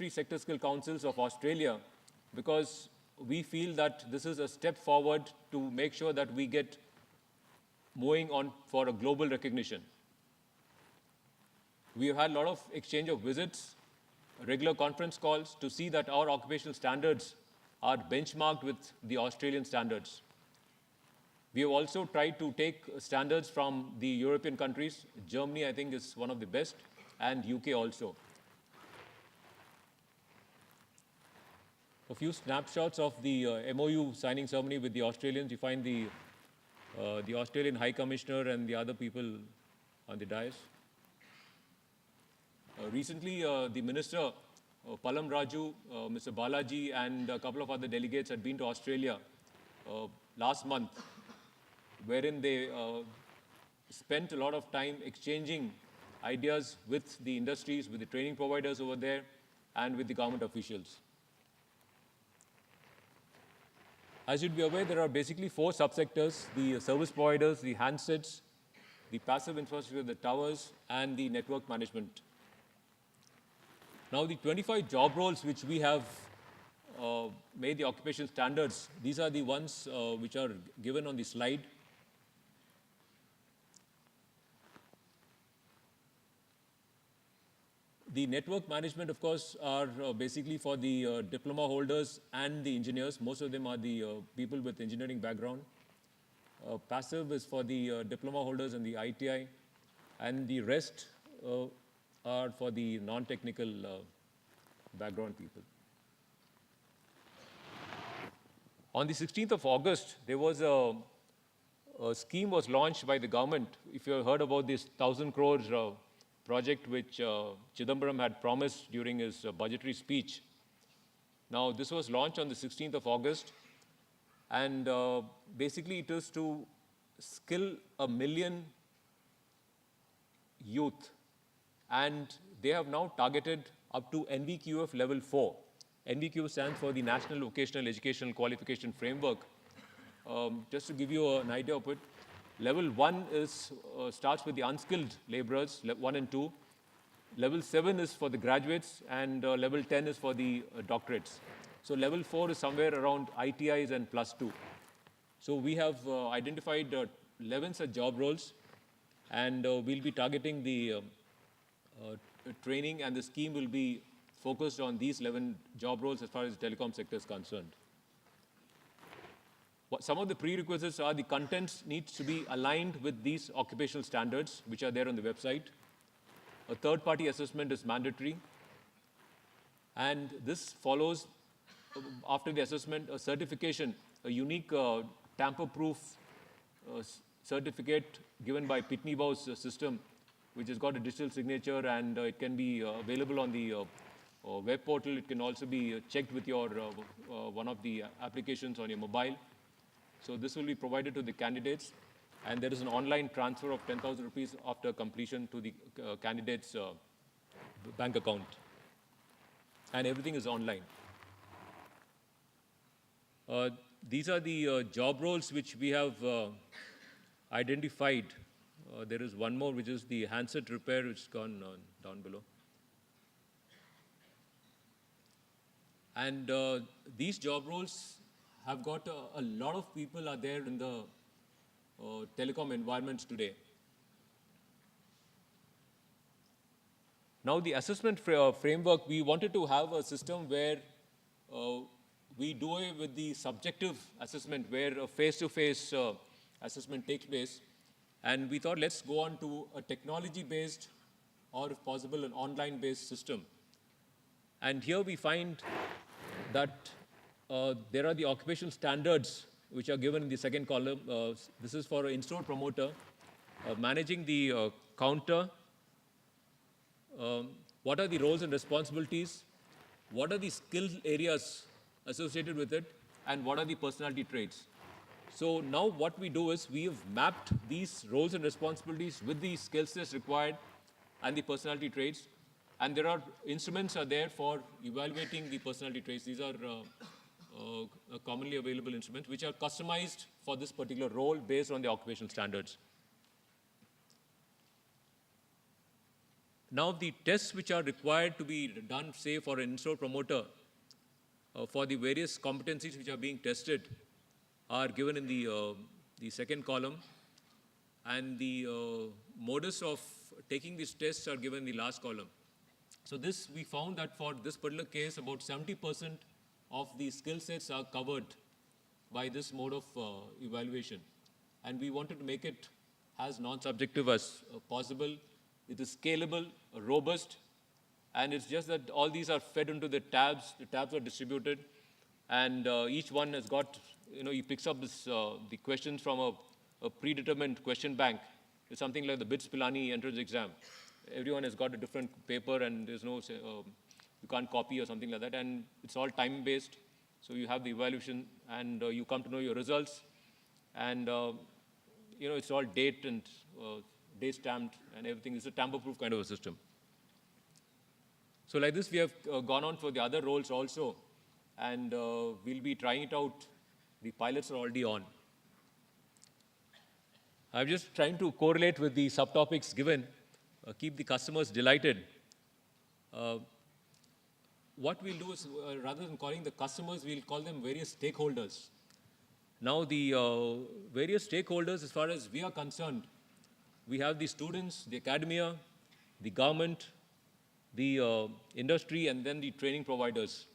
industry sector skill councils of Australia, because we feel that this is a step forward to make sure that we get moving on for a global recognition. We have had a lot of exchange of visits, regular conference calls to see that our occupational standards are benchmarked with the Australian standards. We have also tried to take standards from the European countries. Germany, I think, is one of the best, and UK also. A few snapshots of the MOU signing ceremony with the Australians. You find the Australian High Commissioner and the other people on the dais. Recently, the Minister, Palam Raju, Mr. Balaji, and a couple of other delegates had been to Australia last month, wherein they spent a lot of time exchanging ideas with the industries, with the training providers over there, and with the government officials. As you'd be aware, there are basically 4 subsectors: the service providers, the handsets, the passive infrastructure, the towers, and the network management. Now, the 25 job roles which we have made the occupation standards, these are the ones which are given on the slide. The network management, of course, are basically for the diploma holders and the engineers. Most of them are the people with engineering background. Passive is for the diploma holders and the ITI, and the rest are for the non-technical background people. On the 16th of August, there was a scheme was launched by the government. If you have heard about this 1,000 crores project which Chidambaram had promised during his budgetary speech. Now, this was launched on the 16th of August, and basically it is to skill 1 million youth, and they have now targeted up to NVQF level 4. NVQ stands for the National Vocational Educational Qualification Framework. Just to give you an idea of it, level 1 is starts with the unskilled laborers, 1 and 2. Level 7 is for the graduates, and level 10 is for the doctorates. So level 4 is somewhere around ITIs and plus 2. So we have identified 11 such job roles, and we'll be targeting the training, and the scheme will be focused on these 11 job roles as far as the telecom sector is concerned. Some of the prerequisites are the contents needs to be aligned with these occupational standards, which are there on the website. A third-party assessment is mandatory. And this follows, after the assessment, a certification, a unique tamper-proof certificate given by Pitney Bowes system, which has got a digital signature, and it can be available on the web portal. It can also be checked with your one of the applications on your mobile. So this will be provided to the candidates, and there is an online transfer of 10,000 rupees after completion to the candidate's bank account. And everything is online. These are the job roles which we have identified. There is one more, which is the handset repair, which has gone down below. And these job roles have got a lot of people are there in the telecom environments today. Now, the assessment framework, we wanted to have a system where we do away with the subjective assessment, where a face-to-face assessment takes place. And we thought, let's go on to a technology-based, or if possible, an online-based system. And here we find that there are the occupational standards which are given in the second column. This is for an in-store promoter, managing the counter. What are the roles and responsibilities? What are the skill areas associated with it? And what are the personality traits? So now what we do is we have mapped these roles and responsibilities with the skill sets required and the personality traits. And there are instruments are there for evaluating the personality traits. These are commonly available instruments which are customized for this particular role based on the occupational standards. Now, the tests which are required to be done, say, for an in-store promoter, for the various competencies which are being tested, are given in the second column, and the modus of taking these tests are given in the last column. So this, we found that for this particular case, about 70% of the skill sets are covered by this mode of evaluation. And we wanted to make it as non-subjective as possible. It is scalable, robust, and it's just that all these are fed into the tabs. The tabs are distributed, and each one has got, he picks up this, the questions from a predetermined question bank. It's something like the BITS Pilani entrance exam. Everyone has got a different paper, and there's no, you can't copy or something like that, and it's all time-based. So you have the evaluation, and you come to know your results, and it's all date and date stamped and everything. It's a tamper-proof kind of a system. So like this, we have gone on for the other roles also, and we'll be trying it out. The pilots are already on. I'm just trying to correlate with the subtopics given, keep the customers delighted. What we'll do is, rather than calling the customers, we'll call them various stakeholders. Now, the various stakeholders, as far as we are concerned, we have the students, the academia, the government, the industry, and then the training providers.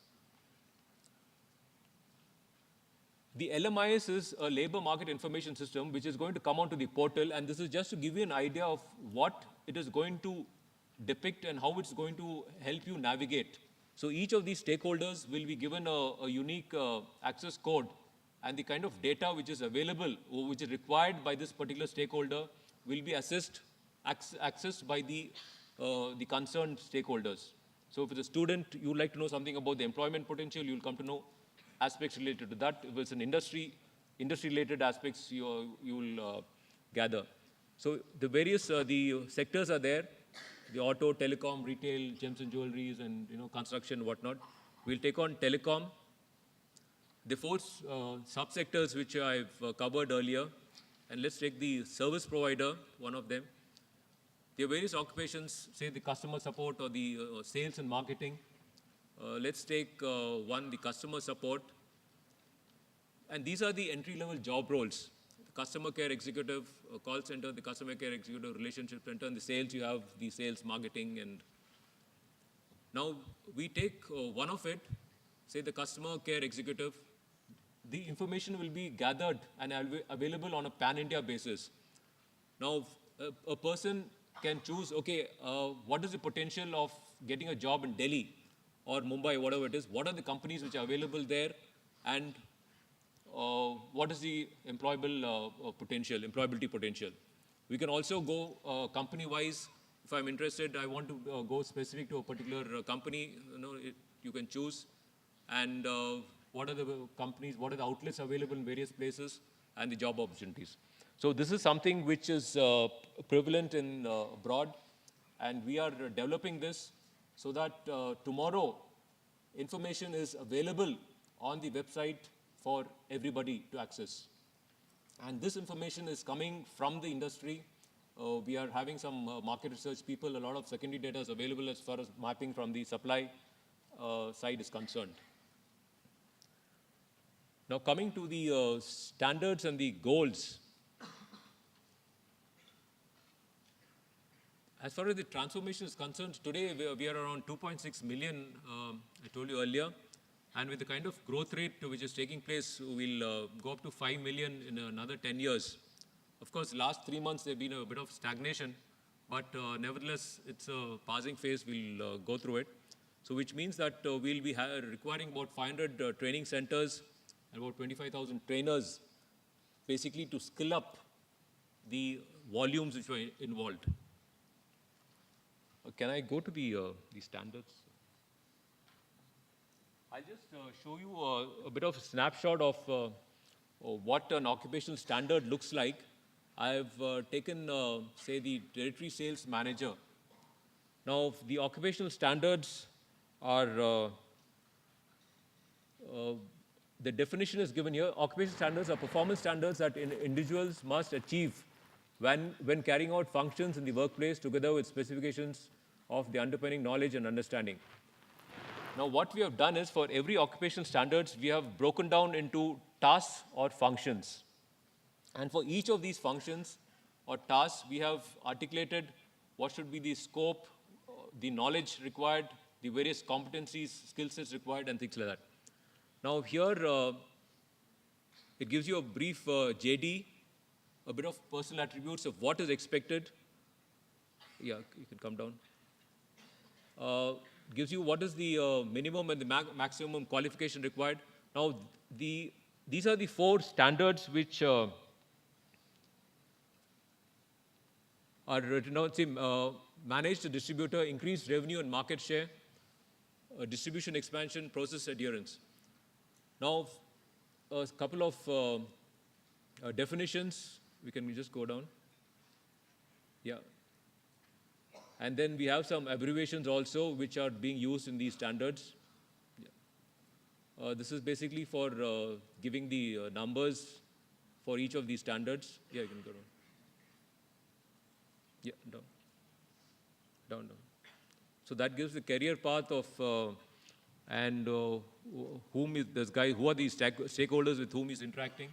The LMIS is a labor market information system which is going to come onto the portal, and this is just to give you an idea of what it is going to depict and how it's going to help you navigate. So each of these stakeholders will be given a unique access code, and the kind of data which is available or which is required by this particular stakeholder will be accessed by the concerned stakeholders. So if it's a student, you would like to know something about the employment potential, you'll come to know aspects related to that. If it's an industry-related aspects, you will gather. So the various the sectors are there: the auto, telecom, retail, gems and jewelries, and construction, whatnot. We'll take on telecom. The four subsectors which I've covered earlier, and let's take the service provider, one of them. There are various occupations, say the customer support or the sales and marketing. Let's take one, the customer support. And these are the entry-level job roles: the customer care executive, call center, the customer care executive, relationship center, and the sales, you have the sales, marketing. And now we take one of it, say the customer care executive. The information will be gathered and available on a pan-India basis. Now, a person can choose, okay, what is the potential of getting a job in Delhi or Mumbai, whatever it is? What are the companies which are available there? And what is the employability potential? We can also go company-wise. If I'm interested, I want to go specific to a particular company, you can choose. And what are the companies, what are the outlets available in various places, and the job opportunities. So this is something which is prevalent in abroad, and we are developing this so that tomorrow information is available on the website for everybody to access. And this information is coming from the industry. We are having some market research people. A lot of secondary data is available as far as mapping from the supply side is concerned. Now, coming to the standards and the goals. As far as the transformation is concerned, today we are around 2.6 million, I told you earlier. And with the kind of growth rate which is taking place, we'll go up to 5 million in another 10 years. Of course, last 3 months, there have been a bit of stagnation, but nevertheless, it's a passing phase. We'll go through it. So which means that we'll be requiring about 500 training centers and about 25,000 trainers, basically to skill up the volumes which were involved. Can I go to the standards? I'll just show you a bit of a snapshot of what an occupational standard looks like. I've taken, say, the territory sales manager. Now, the occupational standards are, the definition is given here. Occupational standards are performance standards that individuals must achieve when carrying out functions in the workplace together with specifications of the underpinning knowledge and understanding. Now, what we have done is for every occupational standards, we have broken down into tasks or functions. And for each of these functions or tasks, we have articulated what should be the scope, the knowledge required, the various competencies, skill sets required, and things like that. Now, here, it gives you a brief JD, a bit of personal attributes of what is expected. Yeah, you can come down. Gives you what is the minimum and the maximum qualification required. Now, these are the 4 standards which are written down. See, manage the distributor, increase revenue and market share, distribution expansion, process adherence. Now, a couple of definitions. We can just go down. Yeah. And then we have some abbreviations also which are being used in these standards. Yeah. This is basically for giving the numbers for each of these standards. Yeah, you can go down. Yeah, down. Down. So that gives the career path of and whom is this guy, who are these stakeholders with whom he's interacting.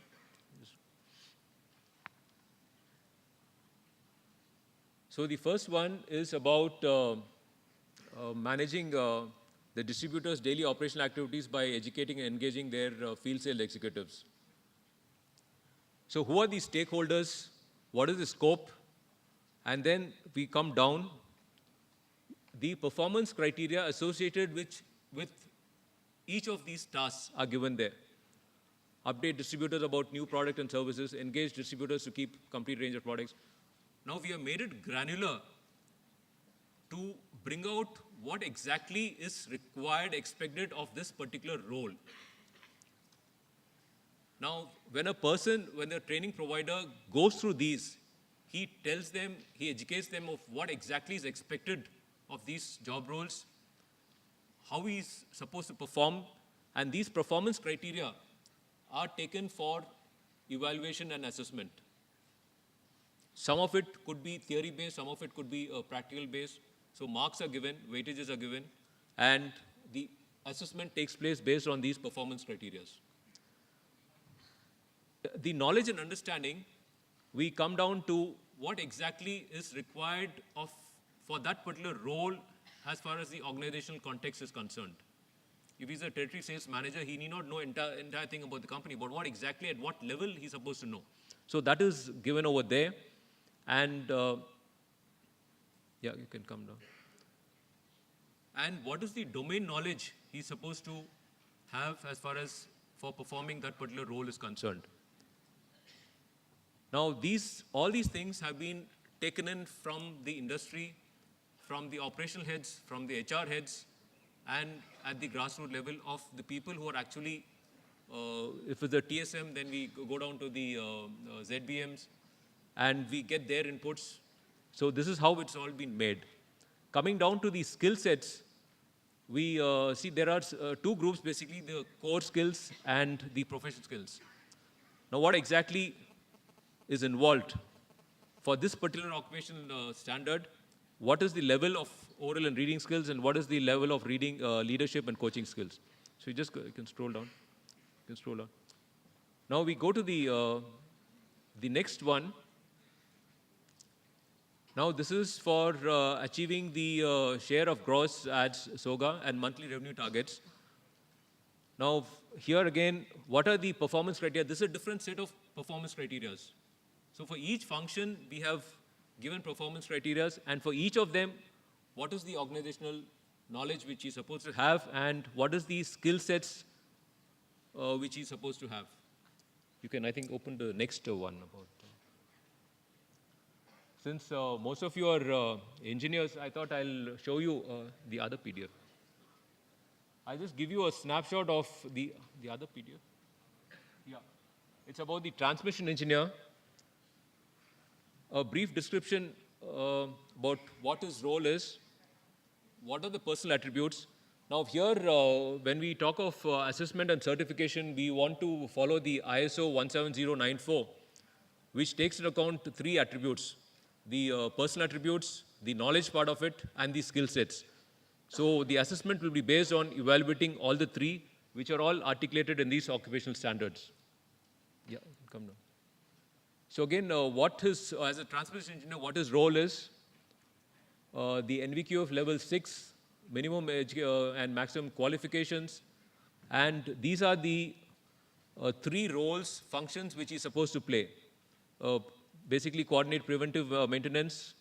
So the first one is about managing the distributors' daily operational activities by educating and engaging their field sales executives. So who are these stakeholders? What is the scope? And then we come down. The performance criteria associated with each of these tasks are given there. Update distributors about new product and services, engage distributors to keep complete range of products. Now we have made it granular to bring out what exactly is required, expected of this particular role. Now, when a training provider goes through these, he tells them, he educates them of what exactly is expected of these job roles, how he is supposed to perform, and these performance criteria are taken for evaluation and assessment. Some of it could be theory-based, some of it could be practical-based. So marks are given, weightages are given, and the assessment takes place based on these performance criteria. The knowledge and understanding, we come down to what exactly is required for that particular role as far as the organizational context is concerned. If he's a territory sales manager, he need not know entire thing about the company, but what exactly, at what level he's supposed to know. So that is given over there. And yeah, you can come down. And what is the domain knowledge he's supposed to have as far as for performing that particular role is concerned. Now, all these things have been taken in from the industry, from the operational heads, from the HR heads, and at the grassroots level of the people who are actually, if it's a TSM, then we go down to the ZBMs, and we get their inputs. So this is how it's all been made. Coming down to the skill sets, we see there are 2 groups, basically, the core skills and the professional skills. Now, what exactly is involved? For this particular occupational standard, what is the level of oral and reading skills, and what is the level of reading, leadership and coaching skills? So you can scroll down. You can scroll down. Now we go to the next one. Now this is for achieving the share of gross ads SOGA and monthly revenue targets. Now here again, what are the performance criteria? This is a different set of performance criteria. So for each function, we have given performance criteria, and for each of them, what is the organizational knowledge which he's supposed to have, and what is the skill sets which he's supposed to have. You can, I think, open the next one about. Since most of you are engineers, I thought I'll show you the other PDF. I'll just give you a snapshot of the other PDF. Yeah, it's about the transmission engineer. A brief description about what his role is, what are the personal attributes. Now here, when we talk of assessment and certification, we want to follow the ISO 17094, which takes into account 3 attributes: the personal attributes, the knowledge part of it, and the skill sets. So the assessment will be based on evaluating all the three, which are all articulated in these occupational standards. Yeah, come down. So again, as a transportation engineer, what his role is, the NVQ of level 6, minimum and maximum qualifications, and these are the three roles, functions which he's supposed to play. Basically coordinate preventive maintenance,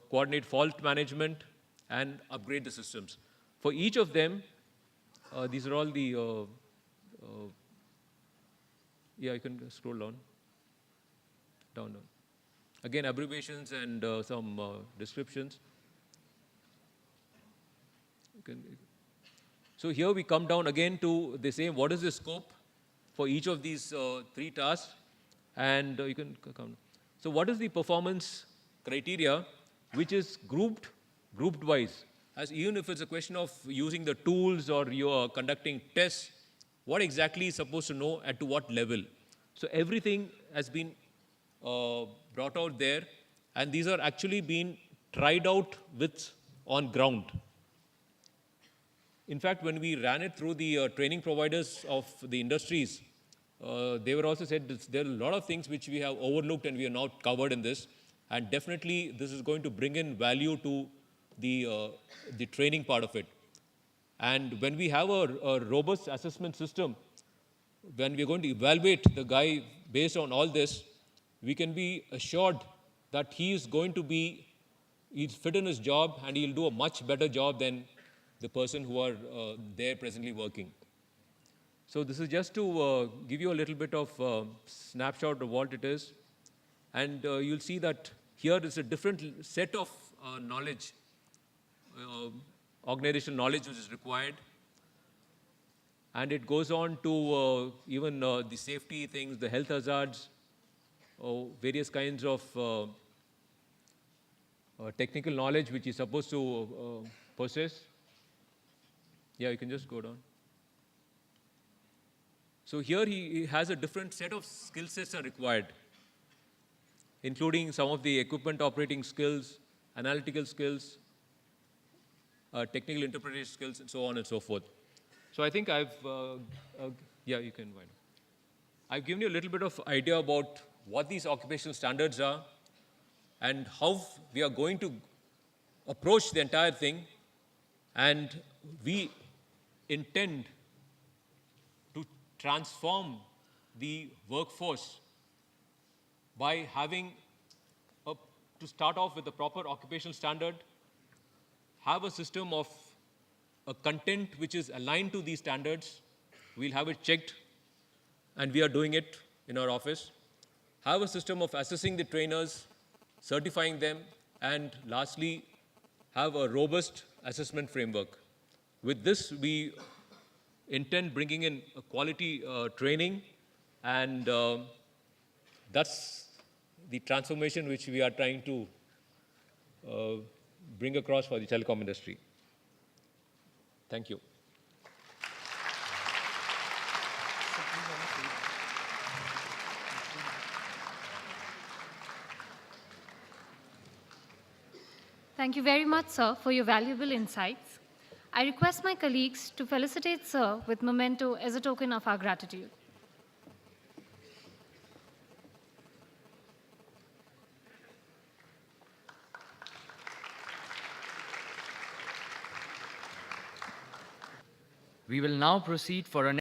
coordinate fault management, and upgrade the systems. For each of them, these are all the, yeah, you can scroll down. Down. Again, abbreviations and some descriptions. So here we come down again to the same, what is the scope for each of these three tasks? And you can come. So what is the performance criteria, which is grouped wise? As even if it's a question of using the tools or you're conducting tests, what exactly is supposed to know at to what level? So everything has been brought out there, and these are actually being tried out on ground. In fact, when we ran it through the training providers of the industries, they were also said there are a lot of things which we have overlooked and we are not covered in this, and definitely this is going to bring in value to the training part of it. And when we have a robust assessment system, when we're going to evaluate the guy based on all this, we can be assured that he's fit in his job and he'll do a much better job than the person who are there presently working. So this is just to give you a little bit of snapshot of what it is. And you'll see that here is a different set of knowledge, organizational knowledge which is required. And it goes on to even the safety things, the health hazards, various kinds of technical knowledge which is supposed to possess. Yeah, you can just go down. So here he has a different set of skill sets are required, including some of the equipment operating skills, analytical skills, technical interpretation skills, and so on and so forth. So I think yeah, you can wind up. I've given you a little bit of idea about what these occupational standards are and how we are going to approach the entire thing, and we intend to transform the workforce by having to start off with a proper occupational standard, have a system of a content which is aligned to these standards. We'll have it checked, and we are doing it in our office. Have a system of assessing the trainers, certifying them, and lastly, have a robust assessment framework. With this, we intend bringing in a quality training, and that's the transformation which we are trying to bring across for the telecom industry. Thank you. Thank you very much, sir, for your valuable insights. I request my colleagues to felicitate sir with memento as a token of our gratitude. We will now proceed for our